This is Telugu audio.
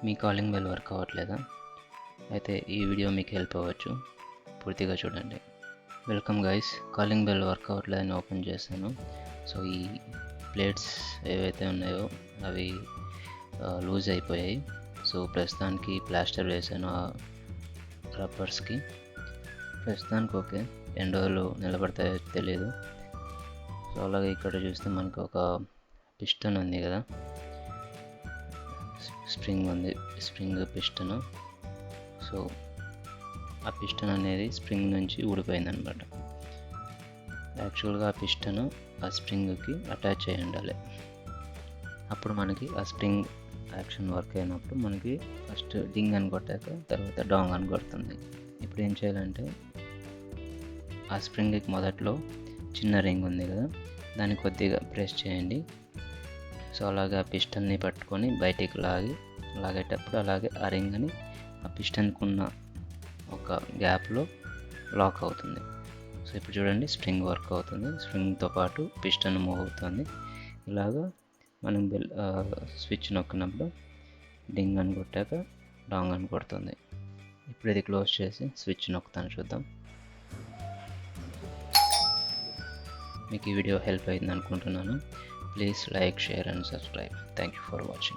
మీ కాలింగ్ బెల్ వర్క్ అవ్వట్లేదా? అయితే ఈ వీడియో మీకు హెల్ప్ అవ్వచ్చు, పూర్తిగా చూడండి. Welcome guys. Calling bell work అవ్వట్లేదని ఓపెన్ చేశాను. సో ఈ ప్లేట్స్ ఏవైతే ఉన్నాయో అవి లూజ్ అయిపోయాయి. సో ప్రస్తుతానికి ప్లాస్టర్ వేసాను ఆ రబ్బర్స్కి. ప్రస్తుతానికి ఓకే, ఎన్ని రోజులు నిలబడతాయో తెలియదు. సో అలాగే ఇక్కడ చూస్తే మనకు ఒక పిస్టన్ ఉంది కదా, స్ప్రింగ్ ఉంది, స్ప్రింగ్ పిస్టన్. సో ఆ పిస్టన్ అనేది స్ప్రింగ్ నుంచి ఊడిపోయింది అనమాట. యాక్చువల్గా ఆ పిస్టన్ ఆ స్ప్రింగ్కి అటాచ్ అయి ఉండాలి. అప్పుడు మనకి ఆ స్ప్రింగ్ యాక్షన్ వర్క్ అయినప్పుడు మనకి ఫస్ట్ డింగ్ అని కొట్టాక తర్వాత డాంగ్ అని కొడుతుంది. ఇప్పుడు ఏం చేయాలంటే ఆ స్ప్రింగ్కి మొదట్లో చిన్న రింగ్ ఉంది కదా, దాన్ని కొద్దిగా ప్రెస్ చేయండి. సో అలాగే ఆ పిస్టన్ని పట్టుకొని బయటికి లాగేటప్పుడు అలాగే ఆ రింగ్ని ఆ పిస్టన్కి ఉన్న ఒక గ్యాప్లో లాక్ అవుతుంది. సో ఇప్పుడు చూడండి, స్ప్రింగ్ వర్క్ అవుతుంది, స్ప్రింగ్తో పాటు పిస్టన్ మూవ్ అవుతుంది. ఇలాగా మనం స్విచ్ నొక్కినప్పుడు డింగ్ అని కొట్టాక డాంగ్ అని కొడుతుంది. ఇప్పుడు ఇది క్లోజ్ చేసి స్విచ్ నొక్కుతాను, చూద్దాం. మీకు ఈ వీడియో హెల్ప్ అయింది అనుకుంటున్నాను. Please like, share and subscribe. Thank you for watching.